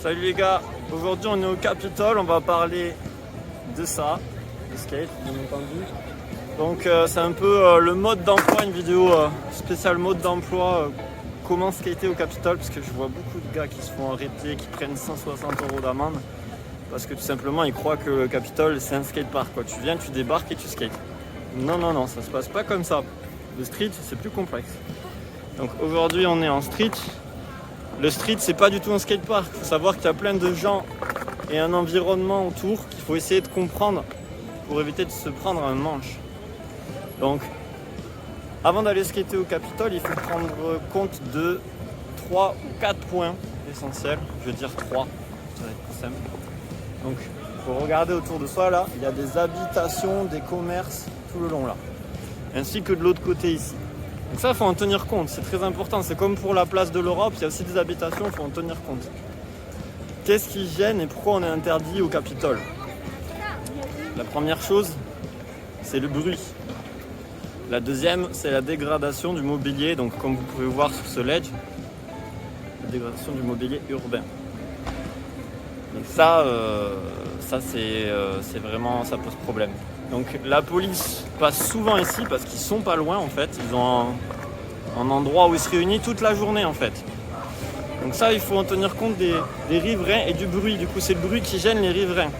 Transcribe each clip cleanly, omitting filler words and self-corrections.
Salut les gars, aujourd'hui on est au Capitole, on va parler de ça, de skate bien entendu. Donc c'est un peu le mode d'emploi, une vidéo spéciale mode d'emploi, comment skater au Capitole, parce que je vois beaucoup de gars qui se font arrêter, qui prennent 160 € d'amende, parce que tout simplement ils croient que le Capitole c'est un skatepark, quoi. Tu viens, tu débarques et tu skates. Non, ça se passe pas comme ça. Le street c'est plus complexe. Donc aujourd'hui on est en street. Le street c'est pas du tout un skatepark. Il faut savoir qu'il y a plein de gens et un environnement autour qu'il faut essayer de comprendre pour éviter de se prendre un manche. Donc avant d'aller skater au Capitole, il faut prendre compte de 3 ou 4 points essentiels. Je veux dire 3, ça va être plus simple. Donc il faut regarder autour de soi là, il y a des habitations, des commerces tout le long là. Ainsi que de l'autre côté ici. Donc ça, il faut en tenir compte, c'est très important. C'est comme pour la place de l'Europe, il y a aussi des habitations, il faut en tenir compte. Qu'est-ce qui gêne et pourquoi on est interdit au Capitole? La première chose, c'est le bruit. La deuxième, c'est la dégradation du mobilier. Donc comme vous pouvez voir sur ce ledge, la dégradation du mobilier urbain. Donc ça c'est vraiment, ça pose problème. Donc la police passe souvent ici parce qu'ils sont pas loin en fait. Ils ont un endroit où ils se réunissent toute la journée en fait. Donc ça, il faut en tenir compte des riverains et du bruit. Du coup, c'est le bruit qui gêne les riverains.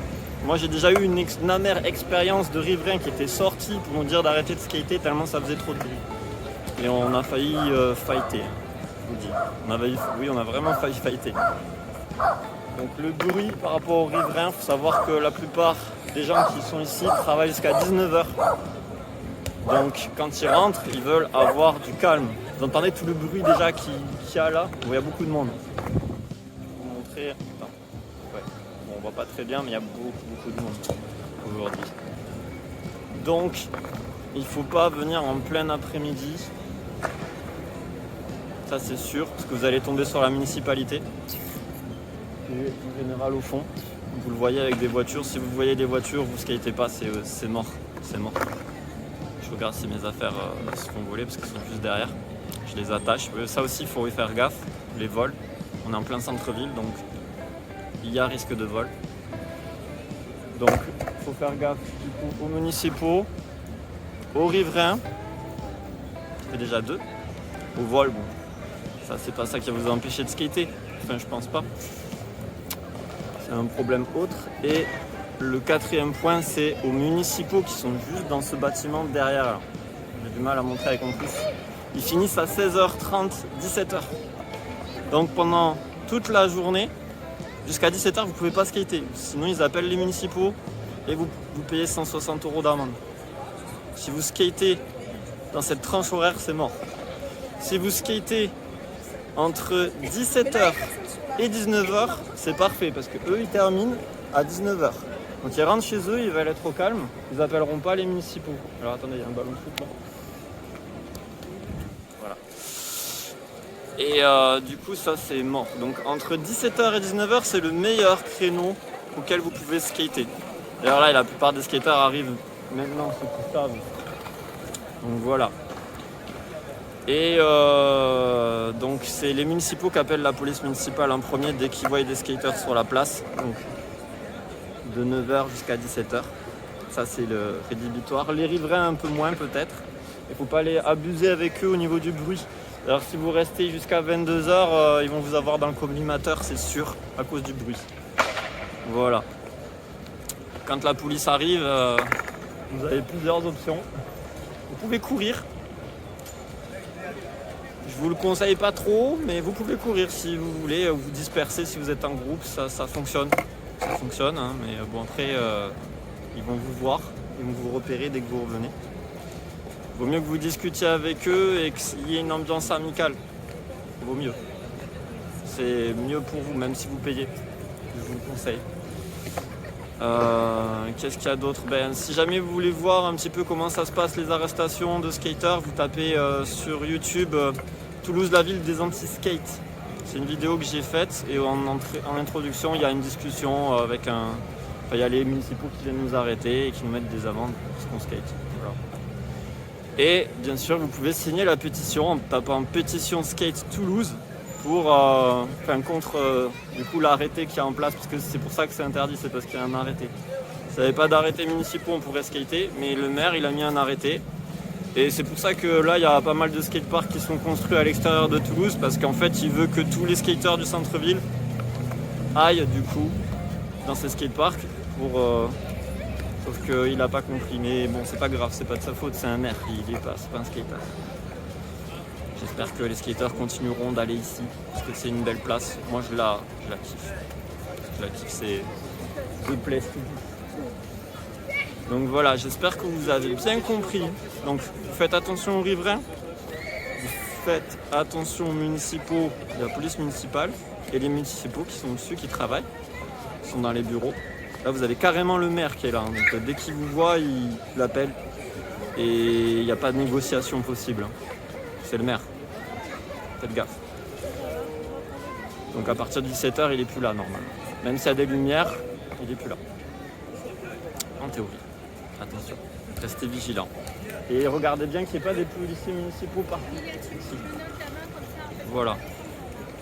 Moi, j'ai déjà eu une amère expérience de riverains qui étaient sortis pour nous dire d'arrêter de skater tellement ça faisait trop de bruit. Et on a failli fighter, je vous dis. On a vraiment failli fighter. Donc le bruit par rapport aux riverains, il faut savoir que la plupart des gens qui sont ici travaillent jusqu'à 19h. Donc quand ils rentrent, ils veulent avoir du calme. Vous entendez tout le bruit déjà qu'il y a là, où il y a beaucoup de monde. Je vais vous montrer. Attends. Ouais. Bon, on voit pas très bien, mais il y a beaucoup de monde aujourd'hui. Donc il ne faut pas venir en plein après-midi. Ça c'est sûr, parce que vous allez tomber sur la municipalité. Et en général au fond, vous le voyez avec des voitures. Si vous voyez des voitures, vous skatez pas, c'est mort. C'est mort. Je regarde si mes affaires se font voler parce qu'elles sont juste derrière. Je les attache. Ça aussi, il faut y faire gaffe. Les vols. On est en plein centre-ville, donc il y a risque de vol. Donc il faut faire gaffe du coup, aux municipaux, aux riverains. Ça fait déjà 2. Au vol, bon, ça c'est pas ça qui va vous empêcher de skater. Enfin, je pense pas. C'est un problème autre. Et le 4e point, c'est aux municipaux qui sont juste dans ce bâtiment derrière là. J'ai du mal à montrer avec mon pouce. Ils finissent à 16h30, 17h. Donc pendant toute la journée, jusqu'à 17h, vous ne pouvez pas skater. Sinon, ils appellent les municipaux et vous payez 160 € d'amende. Si vous skatez dans cette tranche horaire, c'est mort. Si vous skatez entre 17h et 19h, c'est parfait parce que eux ils terminent à 19h. Donc ils rentrent chez eux, ils veulent être au calme, ils appelleront pas les municipaux. Alors attendez, il y a un ballon de foot là. Voilà. Et du coup ça c'est mort. Donc entre 17h et 19h c'est le meilleur créneau auquel vous pouvez skater. D'ailleurs là la plupart des skateurs arrivent maintenant, ceux qui savent. Donc voilà. Et donc c'est les municipaux qui appellent la police municipale en premier dès qu'ils voient des skaters sur la place. Donc de 9h jusqu'à 17h. Ça c'est le rédhibitoire. Les riverains un peu moins peut-être. Il ne faut pas aller abuser avec eux au niveau du bruit. Alors si vous restez jusqu'à 22h, ils vont vous avoir dans le collimateur, c'est sûr, à cause du bruit. Voilà. Quand la police arrive, vous avez plusieurs options. Vous pouvez courir. Je vous le conseille pas trop, mais vous pouvez courir si vous voulez, vous disperser si vous êtes en groupe, ça fonctionne. Ça fonctionne, hein, mais bon après, ils vont vous voir, ils vont vous repérer dès que vous revenez. Il vaut mieux que vous discutiez avec eux et qu'il y ait une ambiance amicale. Il vaut mieux. C'est mieux pour vous, même si vous payez. Je vous le conseille. Qu'est-ce qu'il y a d'autre? Si jamais vous voulez voir un petit peu comment ça se passe les arrestations de skaters, vous tapez sur YouTube Toulouse, la ville des anti-skates. C'est une vidéo que j'ai faite et en introduction il y a une discussion avec il y a les municipaux qui viennent nous arrêter et qui nous mettent des amendes parce qu'on skate. Voilà. Et bien sûr vous pouvez signer la pétition en tapant pétition skate Toulouse. pour, contre du coup l'arrêté qu'il y a en place, parce que c'est pour ça que c'est interdit, c'est parce qu'il y a un arrêté. S'il n'y avait pas d'arrêté municipaux, on pourrait skater, mais le maire il a mis un arrêté. Et c'est pour ça que là il y a pas mal de skateparks qui sont construits à l'extérieur de Toulouse, parce qu'en fait il veut que tous les skateurs du centre-ville aillent du coup dans ces skateparks pour. Sauf qu'il n'a pas compris, mais bon c'est pas grave, c'est pas de sa faute, c'est un maire, il est pas, c'est pas un skater. J'espère que les skateurs continueront d'aller ici, parce que c'est une belle place. Moi je la kiffe. Je la kiffe, c'est The Place to be. Donc voilà, j'espère que vous avez bien compris. Donc vous faites attention aux riverains, vous faites attention aux municipaux, de la police municipale, et les municipaux qui sont dessus, qui travaillent, qui sont dans les bureaux. Là vous avez carrément le maire qui est là, hein. Donc dès qu'il vous voit, il l'appelle, et il n'y a pas de négociation possible. C'est le maire. Faites gaffe. Donc à partir de 17h, il est plus là normalement. Même s'il y a des lumières, il est plus là. En théorie. Attention, restez vigilants. Et regardez bien qu'il n'y ait pas des policiers municipaux partout. Ici. Voilà.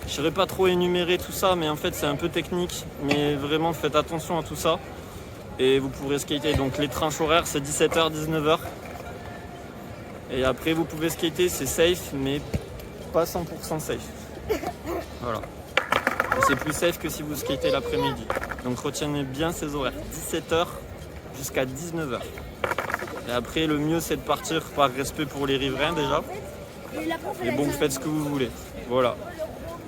Je ne saurais pas trop énumérer tout ça, mais en fait c'est un peu technique. Mais vraiment faites attention à tout ça. Et vous pourrez skater. Donc les tranches horaires c'est 17h, 19h. Et après vous pouvez skater, c'est safe, mais pas 100% safe. Voilà. Et c'est plus safe que si vous skatez l'après-midi. Donc retenez bien ces horaires. 17h jusqu'à 19h. Et après le mieux c'est de partir par respect pour les riverains déjà. Et bon, vous faites ce que vous voulez. Voilà.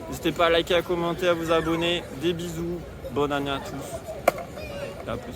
N'hésitez pas à liker, à commenter, à vous abonner. Des bisous. Bonne année à tous. Et à plus.